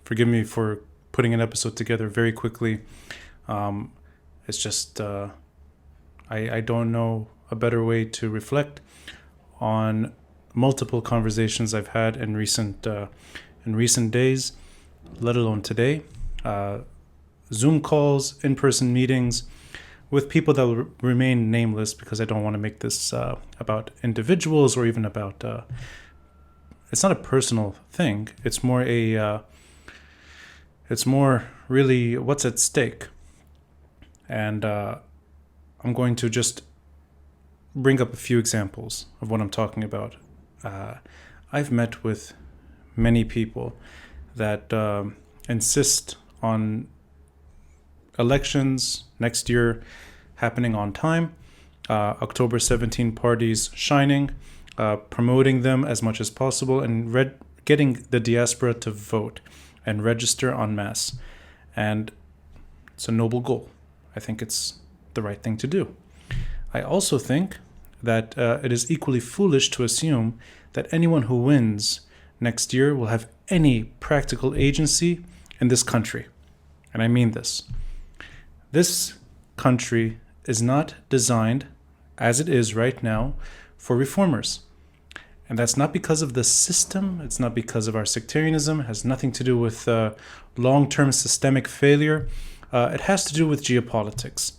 Forgive me for putting an episode together very quickly. It's just I don't know a better way to reflect on multiple conversations I've had in recent days, let alone today. Zoom calls, in-person meetings with people that will remain nameless, because I don't want to make this about individuals or even about. It's not a personal thing. It's more really what's at stake. And I'm going to just bring up a few examples of what I'm talking about. I've met with many people that insist on elections next year happening on time, October 17 parties shining, promoting them as much as possible, and getting the diaspora to vote and register en masse. And it's a noble goal. I think it's the right thing to do. I also think that it is equally foolish to assume that anyone who wins next year will have any practical agency in this country. And I mean this. This country is not designed, as it is right now, for reformers. And that's not because of the system. It's not because of our sectarianism. It has nothing to do with long-term systemic failure. It has to do with geopolitics.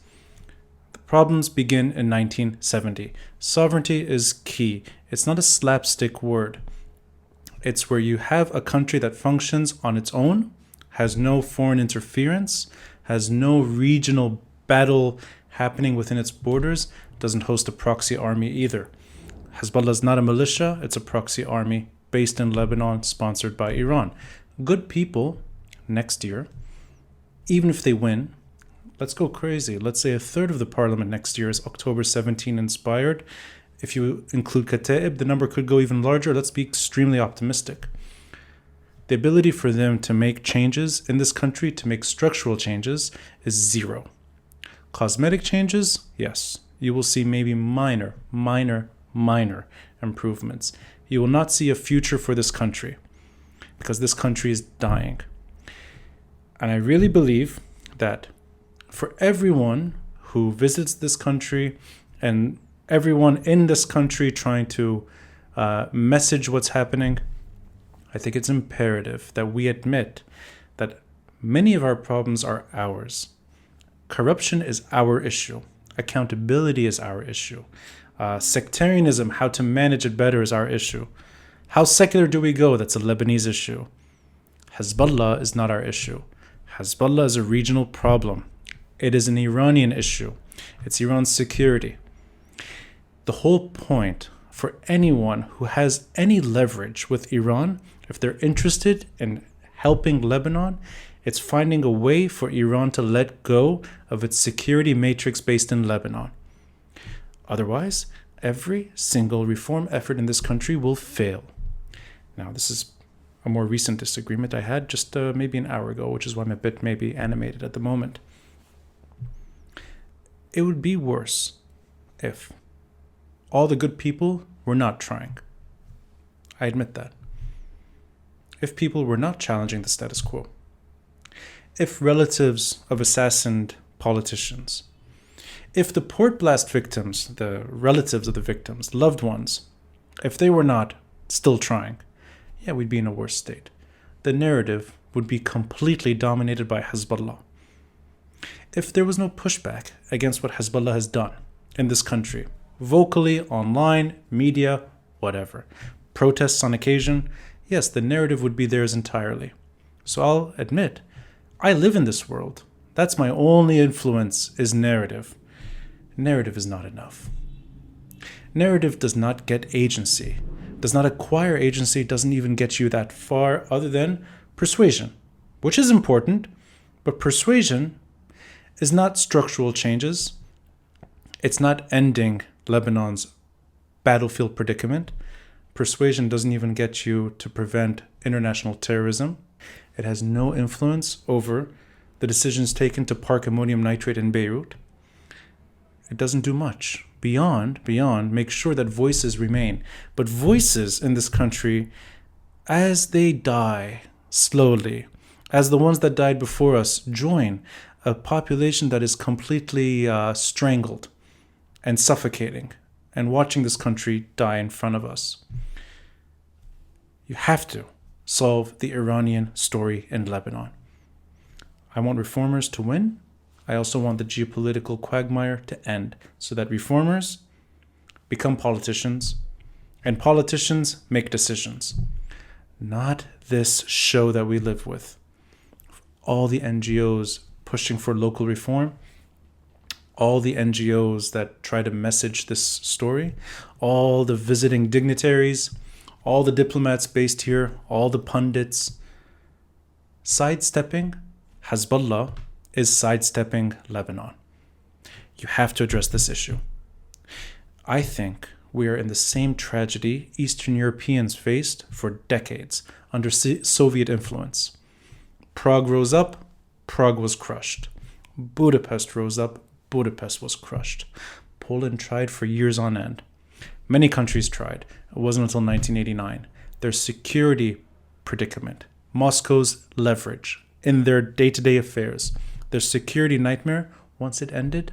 The problems begin in 1970. Sovereignty is key. It's not a slapstick word. It's where you have a country that functions on its own, has no foreign interference, has no regional battle happening within its borders, doesn't host a proxy army either. Hezbollah is not a militia, it's a proxy army based in Lebanon, sponsored by Iran. Good people, next year, even if they win, let's go crazy. Let's say a third of the parliament next year is October 17 inspired. If you include Kataib, the number could go even larger. Let's be extremely optimistic. The ability for them to make changes in this country, to make structural changes, is zero. Cosmetic changes, yes. You will see maybe minor improvements. You will not see a future for this country, because this country is dying. And I really believe that for everyone who visits this country and everyone in this country trying to message what's happening, I think it's imperative that we admit that many of our problems are ours. Corruption is our issue. Accountability is our issue. Sectarianism, how to manage it better, is our issue. How secular do we go? That's a Lebanese issue. Hezbollah is not our issue. Hezbollah is a regional problem. It is an Iranian issue. It's Iran's security. The whole point for anyone who has any leverage with Iran, if they're interested in helping Lebanon, it's finding a way for Iran to let go of its security matrix based in Lebanon. Otherwise, every single reform effort in this country will fail. Now, this is a more recent disagreement I had just maybe an hour ago, which is why I'm a bit maybe animated at the moment. It would be worse if all the good people were not trying. I admit that. If people were not challenging the status quo. If relatives of assassinated politicians, if the port blast victims, the relatives of the victims, loved ones, if they were not still trying, yeah, we'd be in a worse state. The narrative would be completely dominated by Hezbollah. If there was no pushback against what Hezbollah has done in this country, vocally, online, media, whatever, protests on occasion, yes, the narrative would be theirs entirely. So I'll admit, I live in this world. That's my only influence, is narrative. Narrative is not enough. Narrative does not get agency, does not acquire agency, doesn't even get you that far other than persuasion, which is important, but persuasion is not structural changes. It's not ending Lebanon's battlefield predicament. Persuasion doesn't even get you to prevent international terrorism. It has no influence over the decisions taken to park ammonium nitrate in Beirut. It doesn't do much beyond make sure that voices remain. But voices in this country, as they die slowly, as the ones that died before us, join a population that is completely strangled and suffocating and watching this country die in front of us. You have to solve the Iranian story in Lebanon. I want reformers to win. I also want the geopolitical quagmire to end so that reformers become politicians and politicians make decisions. Not this show that we live with. All the NGOs pushing for local reform, all the NGOs that try to message this story, all the visiting dignitaries, all the diplomats based here, all the pundits. Sidestepping Hezbollah is sidestepping Lebanon. You have to address this issue. I think we are in the same tragedy Eastern Europeans faced for decades under Soviet influence. Prague rose up, Prague was crushed. Budapest rose up, Budapest was crushed. Poland tried for years on end. Many countries tried. It wasn't until 1989. Their security predicament, Moscow's leverage in their day-to-day affairs, their security nightmare, once it ended,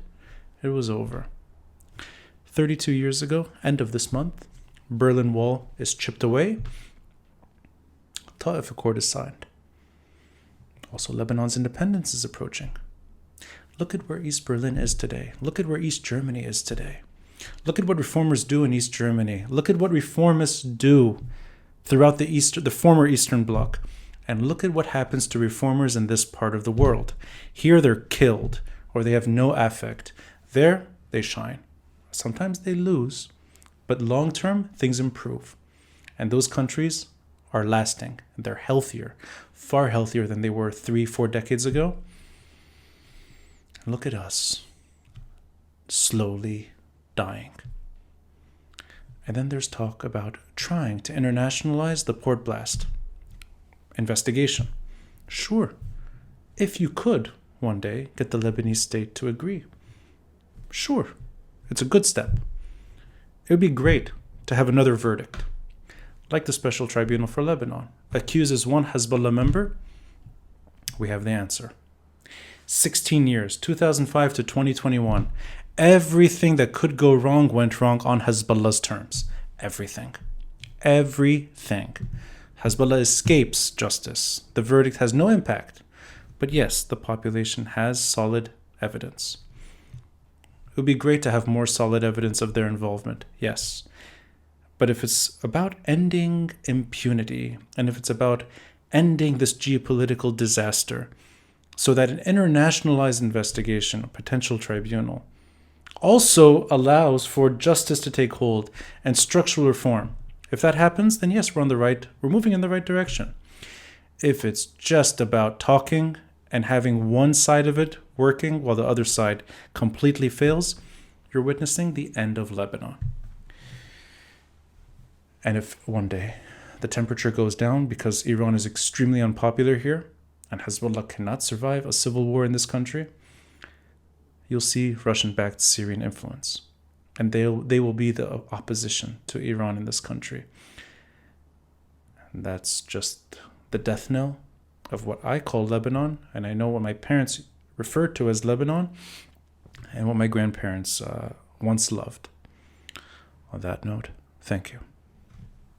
it was over. 32 years ago, end of this month, Berlin Wall is chipped away. Ta'if Accord is signed. Also, Lebanon's independence is approaching. Look at where East Berlin is today. Look at where East Germany is today. Look at what reformers do in East Germany. Look at what reformists do throughout the former Eastern Bloc. And look at what happens to reformers in this part of the world. Here they're killed or they have no affect. There they shine. Sometimes they lose, but long term things improve. And those countries are lasting. They're healthier, far healthier than they were 3-4 decades ago. And look at us, slowly dying. And then there's talk about trying to internationalize the port blast investigation. Sure, if you could one day get the Lebanese state to agree. Sure, it's a good step. It would be great to have another verdict, like the Special Tribunal for Lebanon. Accuses one Hezbollah member, we have the answer. 16 years, 2005 to 2021. Everything that could go wrong went wrong on Hezbollah's terms. Everything. Everything. Hezbollah escapes justice. The verdict has no impact. But yes, the population has solid evidence. It would be great to have more solid evidence of their involvement, yes. But if it's about ending impunity, and if it's about ending this geopolitical disaster, so that an internationalized investigation, a potential tribunal, also allows for justice to take hold and structural reform. If that happens, then yes, we're moving in the right direction. If it's just about talking and having one side of it working while the other side completely fails, you're witnessing the end of Lebanon. And if one day the temperature goes down because Iran is extremely unpopular here and Hezbollah cannot survive a civil war in this country, you'll see Russian-backed Syrian influence. And they will be the opposition to Iran in this country. And that's just the death knell of what I call Lebanon. And I know what my parents referred to as Lebanon and what my grandparents once loved. On that note, thank you.